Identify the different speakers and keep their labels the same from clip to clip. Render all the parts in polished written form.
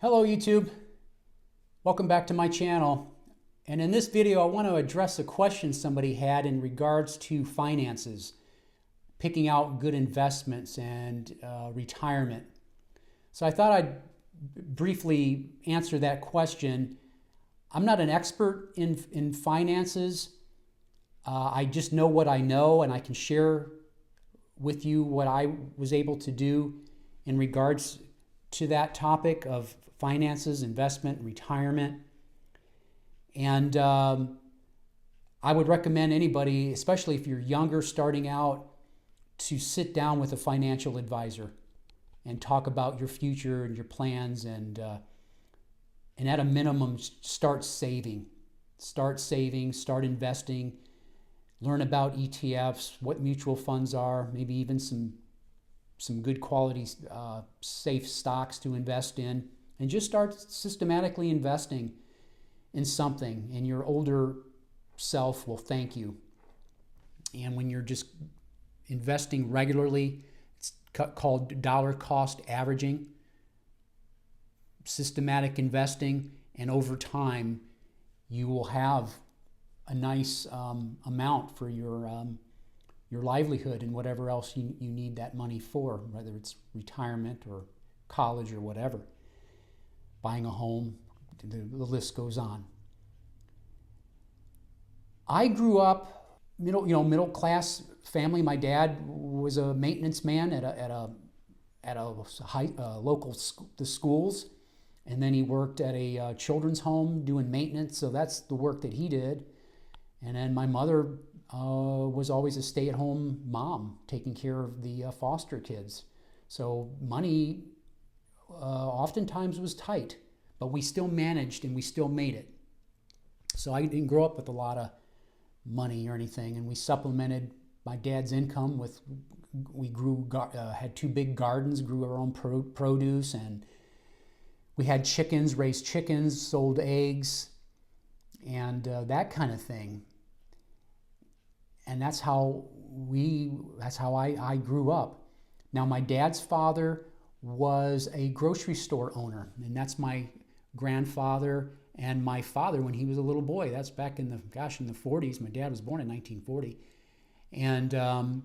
Speaker 1: Hello YouTube, welcome back to my channel. And in this video I want to address a question somebody had in regards to finances, picking out good investments and retirement. So I thought I'd briefly answer that question. I'm not an expert in finances. I just know what I know, and I can share with you what I was able to do in regards to that topic of finances, investment, retirement. And I would recommend anybody, especially if you're younger, starting out, to sit down with a financial advisor and talk about your future and your plans, and at a minimum, start saving. Start investing, learn about ETFs, what mutual funds are, maybe even some good quality safe stocks to invest in, and just start systematically investing in something, and your older self will thank you. And when you're just investing regularly, it's called dollar cost averaging, systematic investing, and over time you will have a nice amount for your livelihood and whatever else you need that money for, whether it's retirement or college or whatever, buying a home, the list goes on. I grew up middle class family. My dad was a maintenance man at local schools, and then he worked at a children's home doing maintenance. So that's the work that he did. And then my mother was always a stay-at-home mom, taking care of the foster kids. So money oftentimes was tight, but we still managed and we still made it. So I didn't grow up with a lot of money or anything, and we supplemented my dad's income with, we had two big gardens, grew our own produce, and we had chickens, raised chickens, sold eggs, and that kind of thing. And that's how I grew up. Now, my dad's father was a grocery store owner, and that's my grandfather and my father when he was a little boy. That's back in the 40s. My dad was born in 1940. And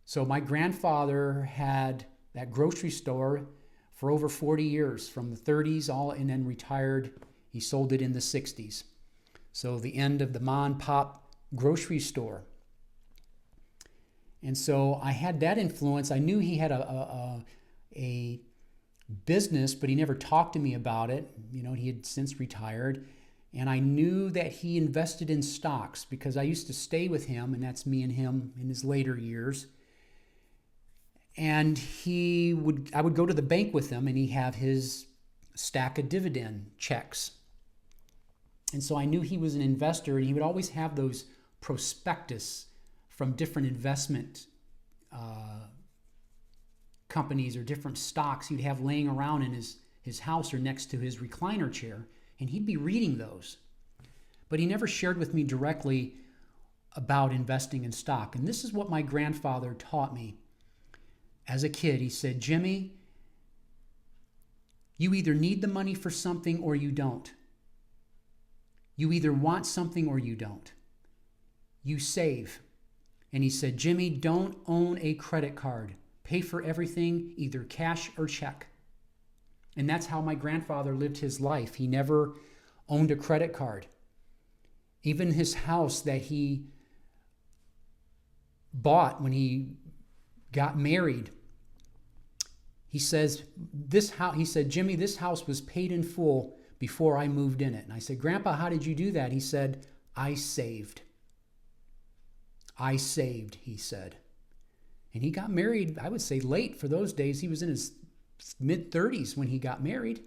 Speaker 1: so my grandfather had that grocery store for over 40 years, from the 30s and then retired. He sold it in the 60s. So the end of the mom and pop grocery store. And so I had that influence. I knew he had a business, but he never talked to me about it. He had since retired. And I knew that he invested in stocks because I used to stay with him, and that's me and him in his later years. And I would go to the bank with him, and he'd have his stack of dividend checks. And so I knew he was an investor, and he would always have those prospectus from different investment companies or different stocks he'd have laying around in his house or next to his recliner chair, and he'd be reading those. But he never shared with me directly about investing in stock. And this is what my grandfather taught me as a kid. He said, "Jimmy, you either need the money for something or you don't. You either want something or you don't. You save." And he said, "Jimmy, don't own a credit card. Pay for everything, either cash or check." And that's how my grandfather lived his life. He never owned a credit card. Even his house that he bought when he got married, he said, "Jimmy, this house was paid in full before I moved in it." And I said, "Grandpa, how did you do that?" He said, "I saved. I saved," he said. And he got married, I would say late for those days. He was in his mid-30s when he got married.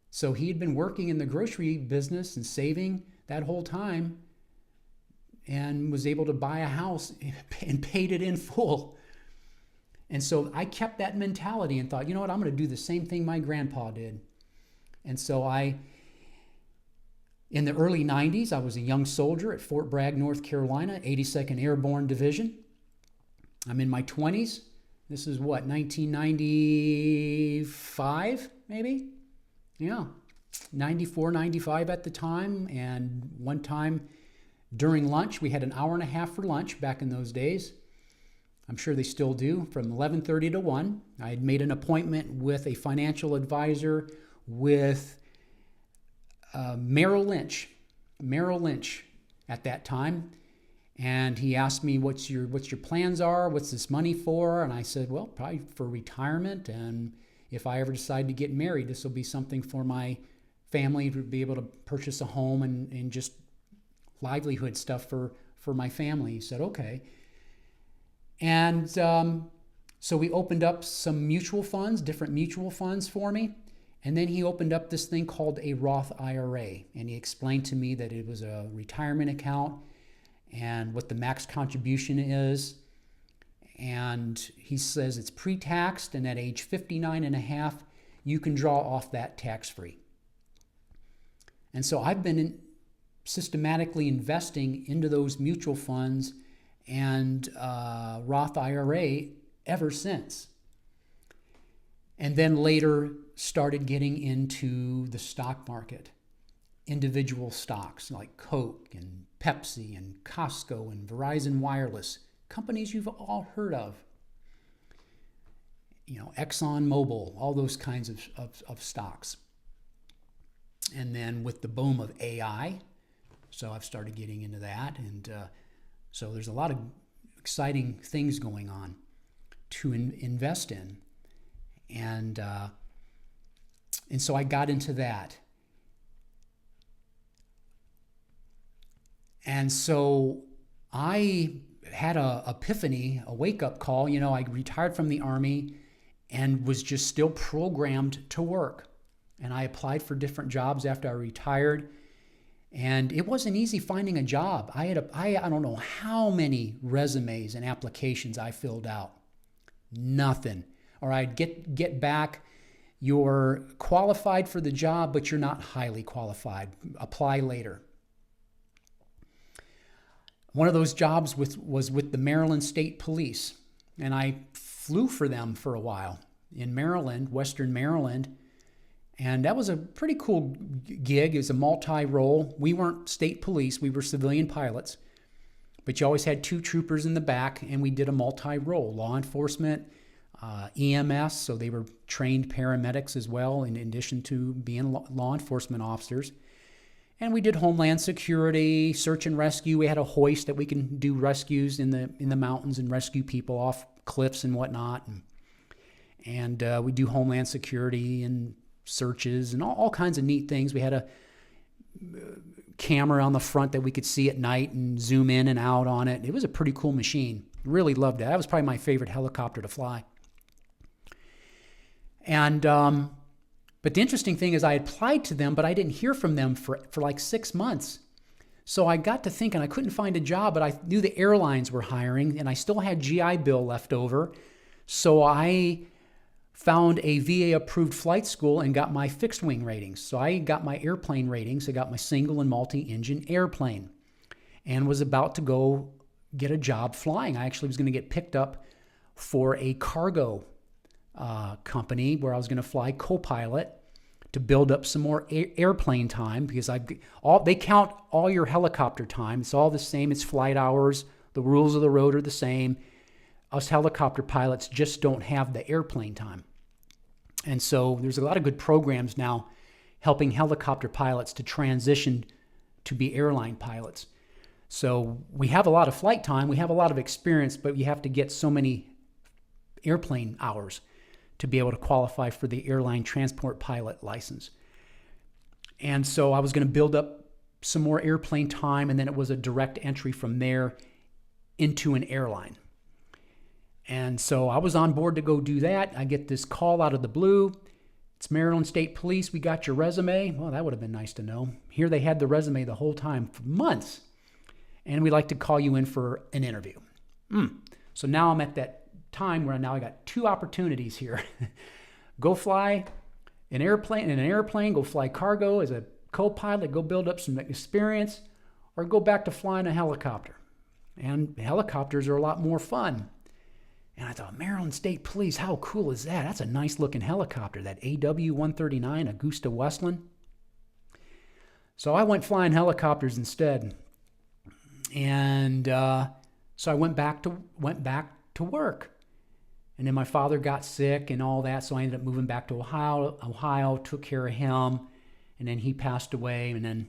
Speaker 1: So he had been working in the grocery business and saving that whole time, and was able to buy a house and paid it in full. And so I kept that mentality and thought, you know what, I'm going to do the same thing my grandpa did. And so in the early 90s, I was a young soldier at Fort Bragg, North Carolina, 82nd Airborne Division. I'm in my 20s. This is what, 1995, maybe? Yeah, 94, 95 at the time. And one time during lunch, we had an hour and a half for lunch back in those days. I'm sure they still do, from 11:30 to 1. I had made an appointment with a financial advisor with Merrill Lynch at that time. And he asked me, what's your plans are? What's this money for? And I said, well, probably for retirement. And if I ever decide to get married, this will be something for my family to be able to purchase a home and just livelihood stuff for my family. He said, okay. And so we opened up some mutual funds, different mutual funds for me. And then he opened up this thing called a Roth IRA. And he explained to me that it was a retirement account and what the max contribution is. And he says it's pre-taxed, and at age 59 and a half, you can draw off that tax-free. And so I've been systematically investing into those mutual funds and Roth IRA ever since. And then later started getting into the stock market, individual stocks like Coke and Pepsi and Costco and Verizon Wireless, companies you've all heard of. You know, Exxon Mobil, all those kinds of stocks. And then with the boom of AI, so I've started getting into that. And so there's a lot of exciting things going on to invest in. And so I got into that. And so I had a epiphany, a wake-up call. You know, I retired from the Army and was just still programmed to work. And I applied for different jobs after I retired. And it wasn't easy finding a job. I don't know how many resumes and applications I filled out. Nothing. Or I'd get back, you're qualified for the job, but you're not highly qualified. Apply later. One of those jobs was with the Maryland State Police. And I flew for them for a while in Maryland, Western Maryland. And that was a pretty cool gig. It was a multi-role. We weren't state police. We were civilian pilots. But you always had two troopers in the back, and we did a multi-role. Law enforcement, EMS, so they were trained paramedics as well, in addition to being law enforcement officers. And we did homeland security, search and rescue. We had a hoist that we can do rescues in the mountains and rescue people off cliffs and whatnot. And we do homeland security and searches and all kinds of neat things. We had a camera on the front that we could see at night and zoom in and out on it. It was a pretty cool machine. Really loved it. That was probably my favorite helicopter to fly. And but the interesting thing is I applied to them, but I didn't hear from them for like 6 months. So I got to thinking I couldn't find a job, but I knew the airlines were hiring, and I still had GI Bill left over. So I found a VA-approved flight school and got my fixed wing ratings. So I got my airplane ratings. I got my single and multi-engine airplane and was about to go get a job flying. I actually was going to get picked up for a cargo company where I was going to fly co-pilot to build up some more airplane time, because they count all your helicopter time. It's all the same. It's flight hours. The rules of the road are the same. Us helicopter pilots just don't have the airplane time. And so there's a lot of good programs now helping helicopter pilots to transition to be airline pilots. So we have a lot of flight time, we have a lot of experience, but you have to get so many airplane hours to be able to qualify for the airline transport pilot license. And so I was going to build up some more airplane time, and then it was a direct entry from there into an airline. And so I was on board to go do that. I get this call out of the blue. It's Maryland State Police. We got your resume. Well, that would have been nice to know. Here they had the resume the whole time for months. And we'd like to call you in for an interview. So now I'm at that time where now I got two opportunities here. Go fly an airplane, go fly cargo as a co-pilot, go build up some experience, or go back to flying a helicopter. And helicopters are a lot more fun. And I thought, Maryland State Police, how cool is that? That's a nice looking helicopter, that AW-139 Augusta Westland. So I went flying helicopters instead. And so I went back to work. And then my father got sick and all that, so I ended up moving back to Ohio, took care of him, and then he passed away, and then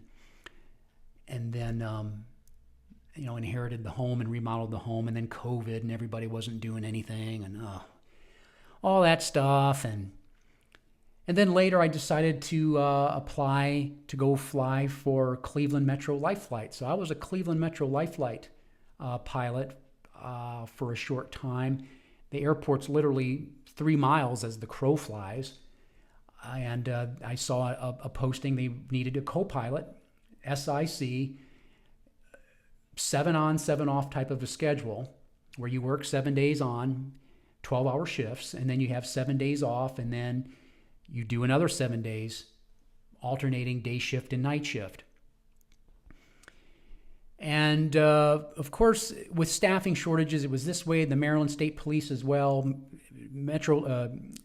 Speaker 1: inherited the home and remodeled the home, and then COVID, and everybody wasn't doing anything, and all that stuff, and then later I decided to apply to go fly for Cleveland Metro Life Flight. So I was a Cleveland Metro Life Flight pilot for a short time. The airport's literally 3 miles as the crow flies. And I saw a posting. They needed a co-pilot, SIC, 7 on, 7 off type of a schedule where you work 7 days on, 12-hour shifts, and then you have 7 days off, and then you do another 7 days, alternating day shift and night shift. And of course, with staffing shortages, it was this way. The Maryland State Police as well, and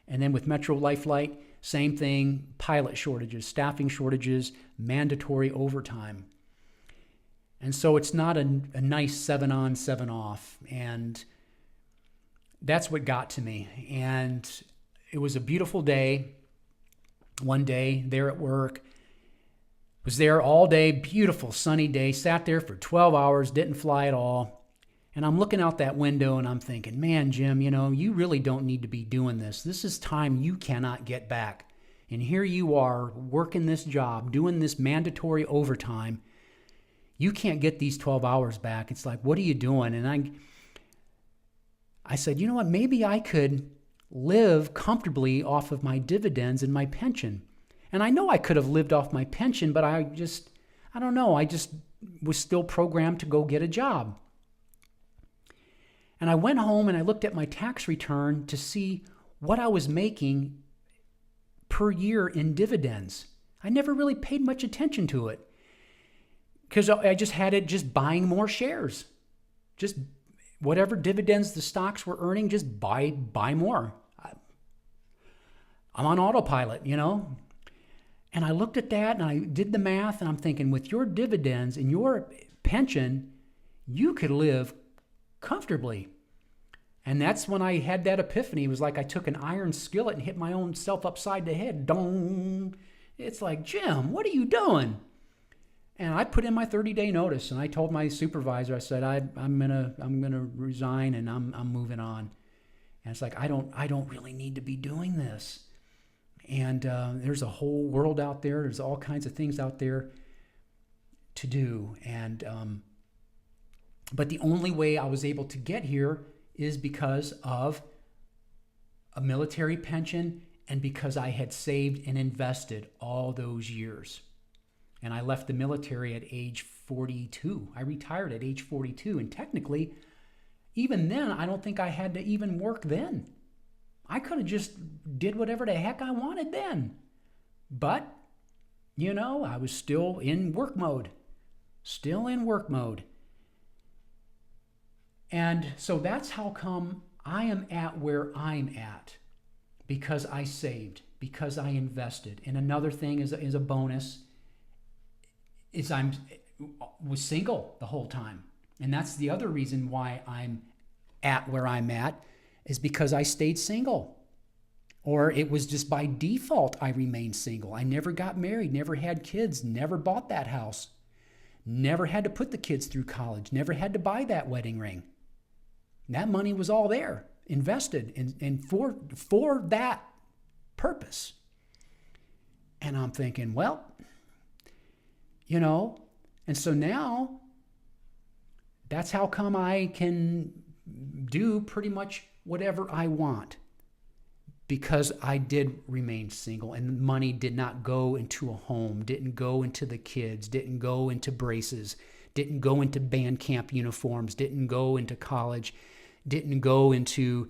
Speaker 1: then with Metro Life Flight, same thing, pilot shortages, staffing shortages, mandatory overtime. And so it's not a nice 7 on, 7 off. And that's what got to me. And it was a beautiful day, one day there at work. Was there all day, beautiful sunny day, sat there for 12 hours, didn't fly at all. And I'm looking out that window and I'm thinking, man, Jim, you really don't need to be doing this. This is time you cannot get back. And here you are working this job, doing this mandatory overtime. You can't get these 12 hours back. It's like, what are you doing? And I said, you know what, maybe I could live comfortably off of my dividends and my pension. And I know I could have lived off my pension, but I don't know. I just was still programmed to go get a job. And I went home and I looked at my tax return to see what I was making per year in dividends. I never really paid much attention to it because I just had it just buying more shares. Just whatever dividends the stocks were earning, just buy more. I'm on autopilot, And I looked at that and I did the math and I'm thinking, with your dividends and your pension, you could live comfortably. And that's when I had that epiphany. It was like I took an iron skillet and hit my own self upside the head. Dong. It's like, Jim, what are you doing? And I put in my 30-day notice and I told my supervisor, I said, I'm gonna resign and I'm moving on. And it's like, I don't really need to be doing this. And there's a whole world out there. There's all kinds of things out there to do. And but the only way I was able to get here is because of a military pension and because I had saved and invested all those years. And I left the military at age 42. I retired at age 42. And technically, even then, I don't think I had to even work then. I could have just did whatever the heck I wanted then. But, I was still in work mode. And so that's how come I am at where I'm at. Because I saved, because I invested. And another thing is a bonus is I was single the whole time. And that's the other reason why I'm at where I'm at, is because I stayed single. Or it was just by default I remained single. I never got married, never had kids, never bought that house, never had to put the kids through college, never had to buy that wedding ring. That money was all there, invested in for that purpose. And I'm thinking, well, and so now that's how come I can do pretty much whatever I want, because I did remain single and money did not go into a home, didn't go into the kids, didn't go into braces, didn't go into band camp uniforms, didn't go into college, didn't go into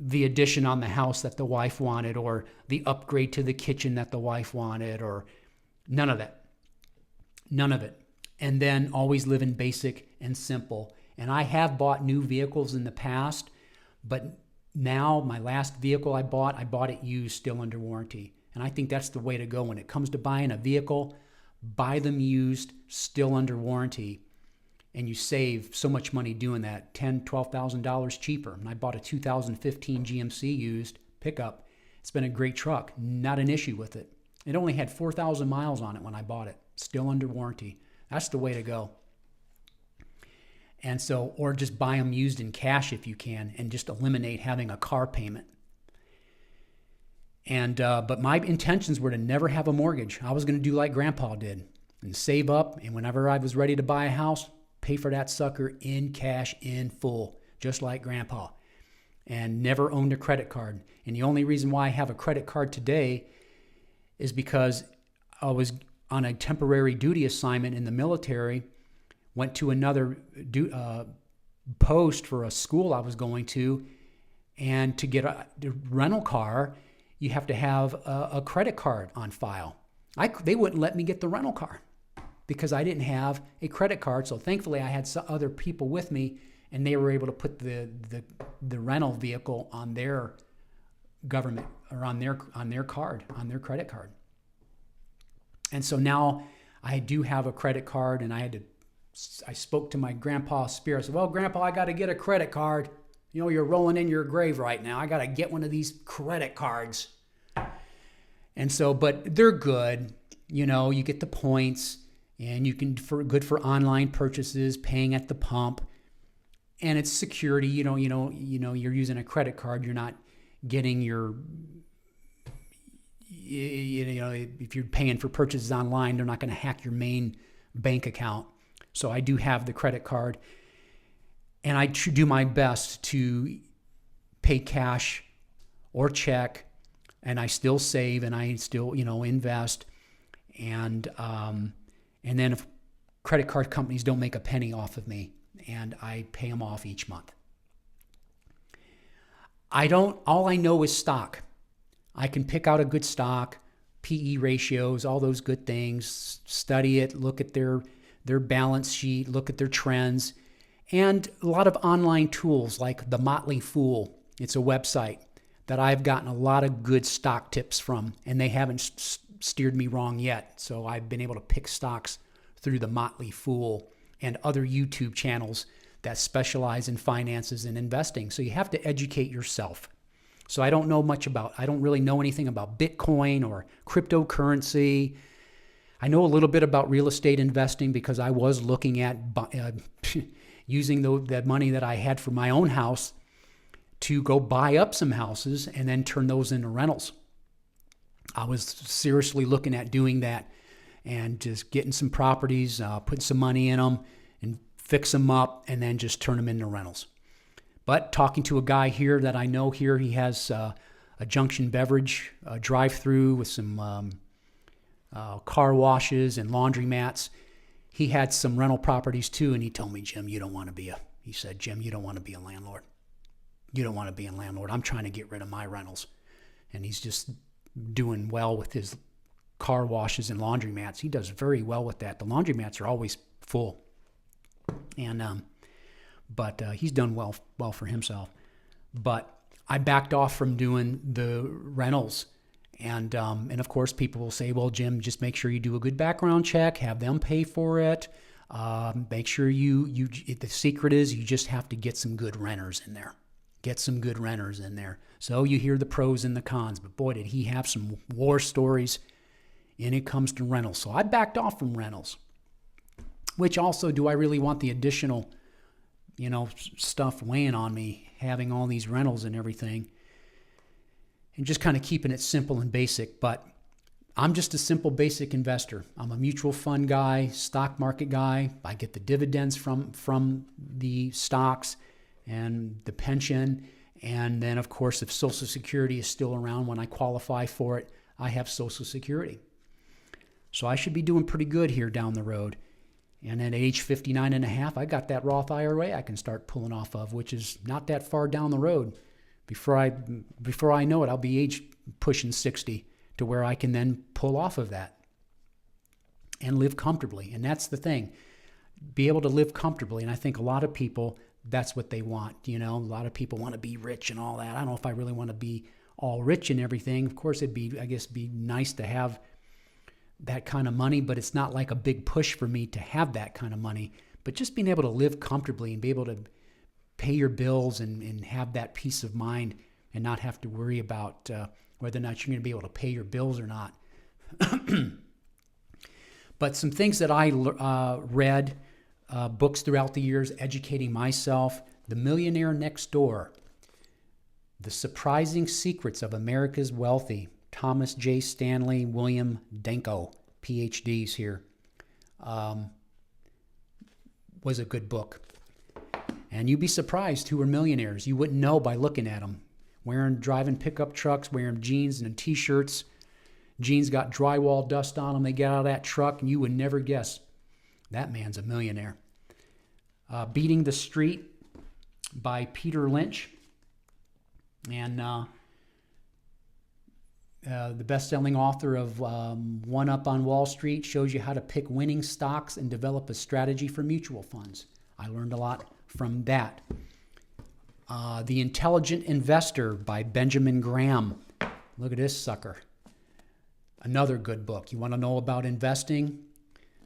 Speaker 1: the addition on the house that the wife wanted, or the upgrade to the kitchen that the wife wanted, or none of that. None of it. And then always living basic and simple. And I have bought new vehicles in the past, but now my last vehicle I bought it used, still under warranty. And I think that's the way to go when it comes to buying a vehicle. Buy them used, still under warranty, and you save so much money doing that, $10,000, $12,000 cheaper. And I bought a 2015 GMC used pickup. It's been a great truck, not an issue with it. It only had 4,000 miles on it when I bought it, still under warranty. That's the way to go. And so, or just buy them used in cash if you can, and just eliminate having a car payment. And but my intentions were to never have a mortgage. I was going to do like Grandpa did and save up, and whenever I was ready to buy a house, pay for that sucker in cash in full, just like Grandpa. And never owned a credit card. And the only reason why I have a credit card today is because I was on a temporary duty assignment in the military, went to another post for a school I was going to, and to get a rental car, you have to have a credit card on file. They wouldn't let me get the rental car because I didn't have a credit card. So thankfully I had some other people with me, and they were able to put the rental vehicle on their government, or on their card, on their credit card. And so now I do have a credit card, and I spoke to my grandpa's spirit. I said, well, Grandpa, I got to get a credit card. You know, you're rolling in your grave right now. I got to get one of these credit cards. And so, but they're good. You know, you get the points, and you can, good for online purchases, paying at the pump. And it's security. You're using a credit card. You're not getting your, if you're paying for purchases online, they're not going to hack your main bank account. So I do have the credit card, and I do my best to pay cash or check, and I still save, and I still, invest. And then if credit card companies don't make a penny off of me, and I pay them off each month. All I know is stock. I can pick out a good stock, PE ratios, all those good things, study it, look at their balance sheet, look at their trends, and a lot of online tools like the Motley Fool. It's a website that I've gotten a lot of good stock tips from, and they haven't steered me wrong yet. So I've been able to pick stocks through the Motley Fool and other YouTube channels that specialize in finances and investing. So you have to educate yourself. So I don't really know anything about Bitcoin or cryptocurrency. I know a little bit about real estate investing because I was looking at using that money that I had for my own house to go buy up some houses and then turn those into rentals. I was seriously looking at doing that and just getting some properties, putting some money in them and fix them up and then just turn them into rentals. But talking to a guy here that I know here, he has a Junction Beverage drive-through with some car washes and laundromats. He had some rental properties too, and he told me, Jim, you don't want to be a landlord. You don't want to be a landlord. I'm trying to get rid of my rentals. And he's just doing well with his car washes and laundromats. He does very well with that. The laundromats are always full. And but he's done well for himself. But I backed off from doing the rentals. And of course, people will say, well, Jim, just make sure you do a good background check, have them pay for it. Make sure the secret is you just have to get some good renters in there. Get some good renters in there. So you hear the pros and the cons, but boy, did he have some war stories when it comes to rentals. So I backed off from rentals, which also, do I really want the additional, stuff weighing on me, having all these rentals and everything, and just kind of keeping it simple and basic. But I'm just a simple, basic investor. I'm a mutual fund guy, stock market guy. I get the dividends from the stocks and the pension. And then, of course, if Social Security is still around when I qualify for it, I have Social Security. So I should be doing pretty good here down the road. And at age 59 and a half, I got that Roth IRA I can start pulling off of, which is not that far down the road. Before I know it, I'll be pushing 60 to where I can then pull off of that and live comfortably. And that's the thing. be able to live comfortably. And I think a lot of people, that's what they want. You know, a lot of people want to be rich and all that. I don't know if I really want to be all rich and everything. Of course, it'd be, I guess, be nice to have that kind of money, but it's not like a big push for me to have that kind of money. But just being able to live comfortably and be able to pay your bills and have that peace of mind and not have to worry about whether or not you're going to be able to pay your bills or not. But some things that I read, books throughout the years, educating myself, The Millionaire Next Door, The Surprising Secrets of America's Wealthy, Thomas J. Stanley, William Danko, PhDs here, was a good book. And you'd be surprised who are millionaires. You wouldn't know by looking at them. Driving pickup trucks, wearing jeans and t-shirts. Jeans got drywall dust on them. They get out of that truck, and you would never guess that man's a millionaire. Beating the Street by Peter Lynch. And the best-selling author of One Up on Wall Street shows you how to pick winning stocks and develop a strategy for mutual funds. I learned a lot from that. The Intelligent Investor by Benjamin Graham. Look at this sucker. Another good book. You want to know about investing?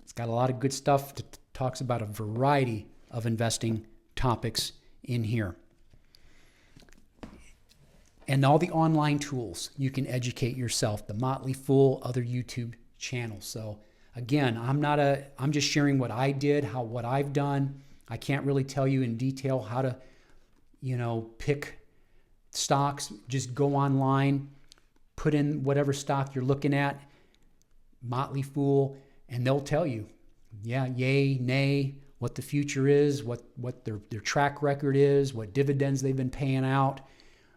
Speaker 1: It's got a lot of good stuff. Talks about a variety of investing topics in here. And all the online tools. You can educate yourself. The Motley Fool, other YouTube channels. So again, I'm just sharing what I did, what I've done. I can't really tell you in detail how to, pick stocks. Just go online, put in whatever stock you're looking at, Motley Fool, and they'll tell you, yeah, yay, nay, what the future is, what their track record is, what dividends they've been paying out,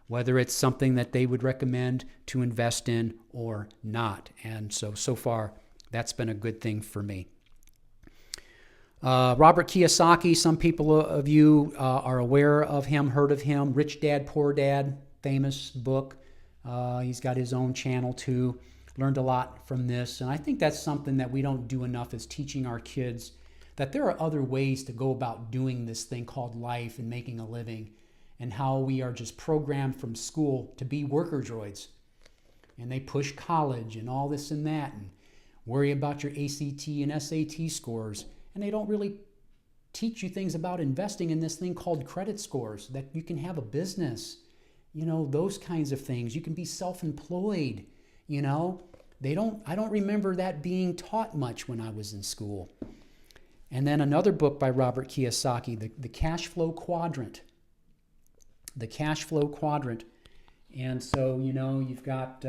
Speaker 1: whether it's something that they would recommend to invest in or not. And so far, that's been a good thing for me. Robert Kiyosaki, some people of you are aware of him, heard of him. Rich Dad, Poor Dad, famous book. He's got his own channel too. Learned a lot from this. And I think that's something that we don't do enough, is teaching our kids that there are other ways to go about doing this thing called life and making a living, and how we are just programmed from school to be worker droids. And they push college and all this and that and worry about your ACT and SAT scores. And they don't really teach you things about investing in this thing called credit scores, that you can have a business, those kinds of things. You can be self-employed, I don't remember that being taught much when I was in school. And then another book by Robert Kiyosaki, the Cashflow Quadrant. The Cashflow Quadrant. And so, you've got,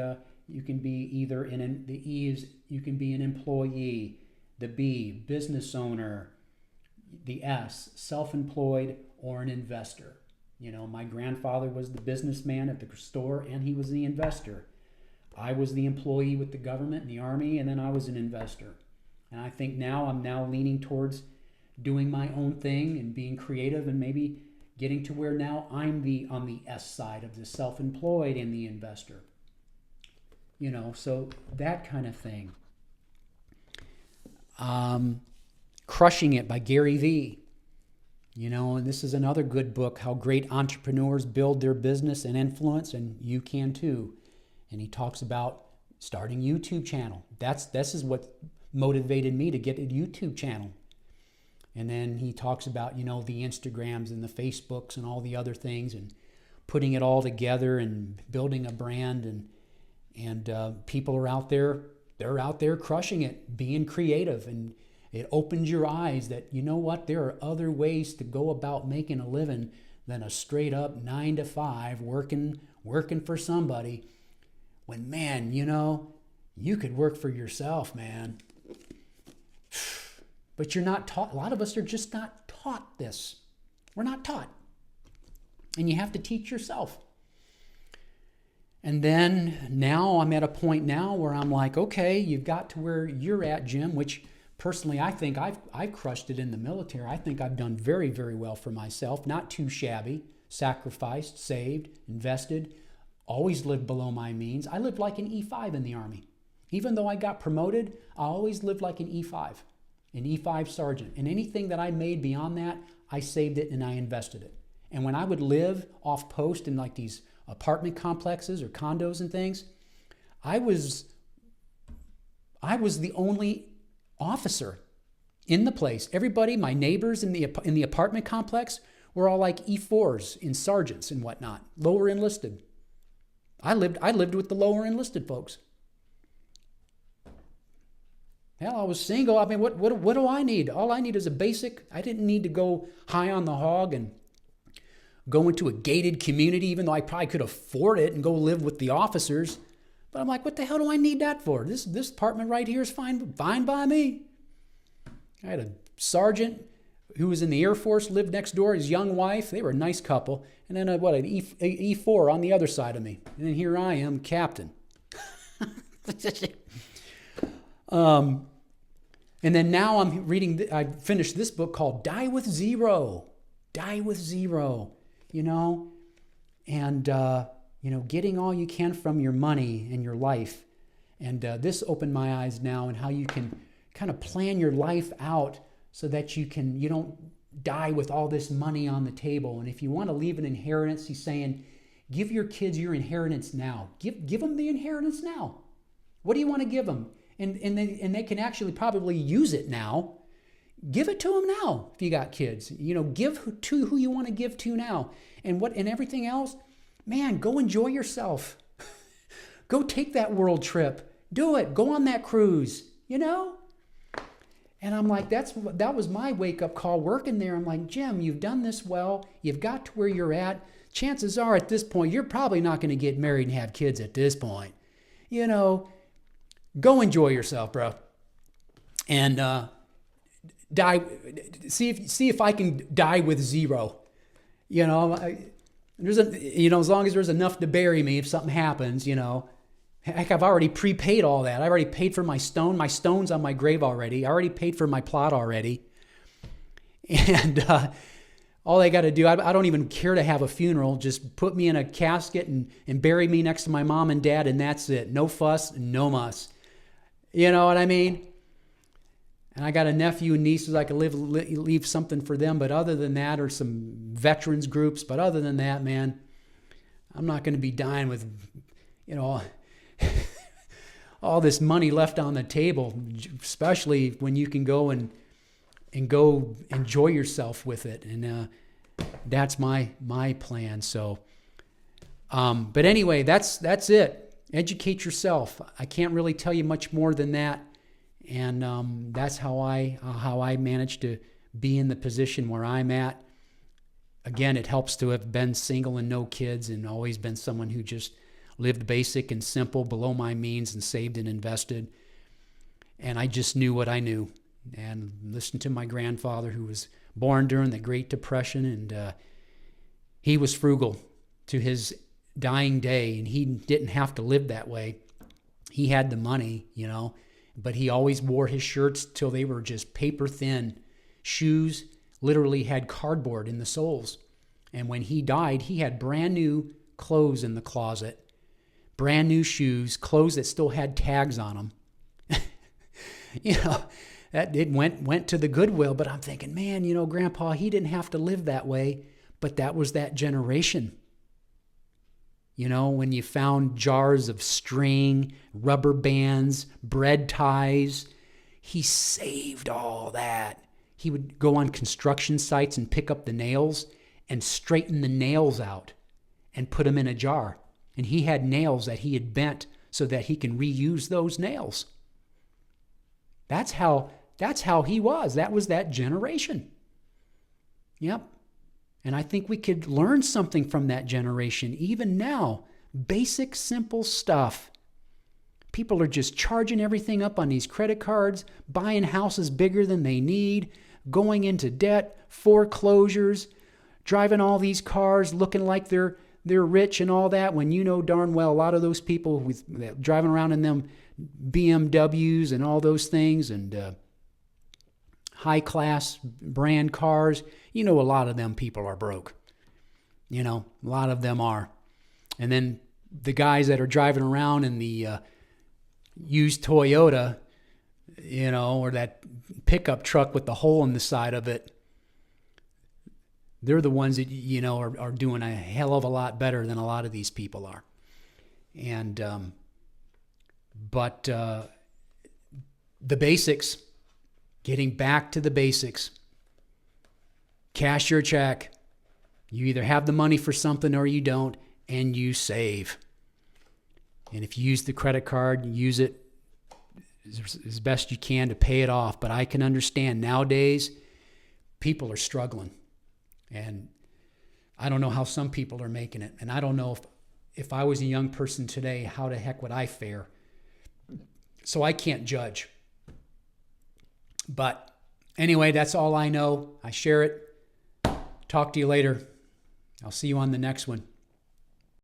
Speaker 1: you can be either the E is, you can be an employee. The B, business owner. The S, self-employed or an investor. My grandfather was the businessman at the store, and he was the investor. I was the employee with the government and the army, and then I was an investor. And I think I'm leaning towards doing my own thing and being creative, and maybe getting to where now I'm on the S side of the self-employed and the investor. So that kind of thing. Crushing It by Gary Vee. And this is another good book, how great entrepreneurs build their business and influence, and you can too. And he talks about starting a YouTube channel. This is what motivated me to get a YouTube channel. And then he talks about, the Instagrams and the Facebooks and all the other things, and putting it all together and building a brand. And people are out there, they're out there crushing it, being creative. And it opens your eyes that, there are other ways to go about making a living than a straight up 9 to 5 working for somebody. When, man, you could work for yourself, man. But you're not taught. A lot of us are just not taught this. We're not taught. And you have to teach yourself. And then now I'm at a point now where I'm like, okay, you've got to where you're at, Jim, which personally I think I've crushed it in the military. I think I've done very, very well for myself. Not too shabby. Sacrificed, saved, invested. Always lived below my means. I lived like an E5 in the Army. Even though I got promoted, I always lived like an E5 an E5 sergeant. And anything that I made beyond that, I saved it and I invested it. And when I would live off post in like these apartment complexes or condos and things, I was the only officer in the place. Everybody, my neighbors in the apartment complex, were all like E4s and sergeants and whatnot, lower enlisted. I lived with the lower enlisted folks. Hell, I was single. I mean, what do I need? All I need is a basic. I didn't need to go high on the hog and go into a gated community, even though I probably could afford it and go live with the officers. But I'm like, what the hell do I need that for? This apartment right here is fine by me. I had a sergeant who was in the Air Force, lived next door, his young wife. They were a nice couple. And then an E4 on the other side of me. And then here I am, captain. And then now I finished this book called Die with Zero. Die with Zero, and, getting all you can from your money and your life. And this opened my eyes now and how you can kind of plan your life out so that you don't die with all this money on the table. And if you want to leave an inheritance, he's saying, give your kids your inheritance now. Give them the inheritance now. What do you want to give them? And they can actually probably use it now. Give it to them now if you got kids. Give to who you want to give to now. And everything else, man, go enjoy yourself. Go take that world trip. Do it. Go on that cruise, And I'm like, that was my wake-up call working there. I'm like, Jim, you've done this well. You've got to where you're at. Chances are at this point, you're probably not going to get married and have kids at this point. Go enjoy yourself, bro. And die. See if I can die with zero. As long as there's enough to bury me if something happens. Heck, I've already prepaid all that. I already paid for my stone. My stone's on my grave already. I already paid for my plot already. And all I got to do, I don't even care to have a funeral. Just put me in a casket and bury me next to my mom and dad, and that's it. No fuss, no muss. You know what I mean? And I got a nephew and nieces. I could leave something for them. But other than that, or some veterans groups. But other than that, man, I'm not going to be dying with, all this money left on the table, especially when you can go and go enjoy yourself with it. And that's my plan. So, but anyway, that's it. Educate yourself. I can't really tell you much more than that. And that's how I managed to be in the position where I'm at. Again, it helps to have been single and no kids and always been someone who just lived basic and simple, below my means, and saved and invested. And I just knew what I knew, and listened to my grandfather, who was born during the Great Depression, and he was frugal to his dying day, and he didn't have to live that way. He had the money, but he always wore his shirts till they were just paper thin. Shoes literally had cardboard in the soles. And when he died, he had brand new clothes in the closet, brand new shoes, clothes that still had tags on them. That it went to the Goodwill, but I'm thinking, man, Grandpa, he didn't have to live that way, but that was that generation. When you found jars of string, rubber bands, bread ties, he saved all that. He would go on construction sites and pick up the nails and straighten the nails out and put them in a jar. And he had nails that he had bent so that he can reuse those nails. That's how he was. That was that generation. Yep. And I think we could learn something from that generation, even now. Basic, simple stuff. People are just charging everything up on these credit cards, buying houses bigger than they need, going into debt, foreclosures, driving all these cars, looking like they're rich and all that, when darn well a lot of those people driving around in them BMWs and all those things, and high-class brand cars, a lot of them people are broke. A lot of them are. And then the guys that are driving around in the used Toyota, or that pickup truck with the hole in the side of it, they're the ones that, are doing a hell of a lot better than a lot of these people are. And, but the basics, getting back to the basics, cash your check. You either have the money for something or you don't, and you save. And if you use the credit card, use it as best you can to pay it off. But I can understand nowadays people are struggling. And I don't know how some people are making it. And I don't know if I was a young person today, how the heck would I fare? So I can't judge. But anyway, that's all I know. I share it. Talk to you later. I'll see you on the next one.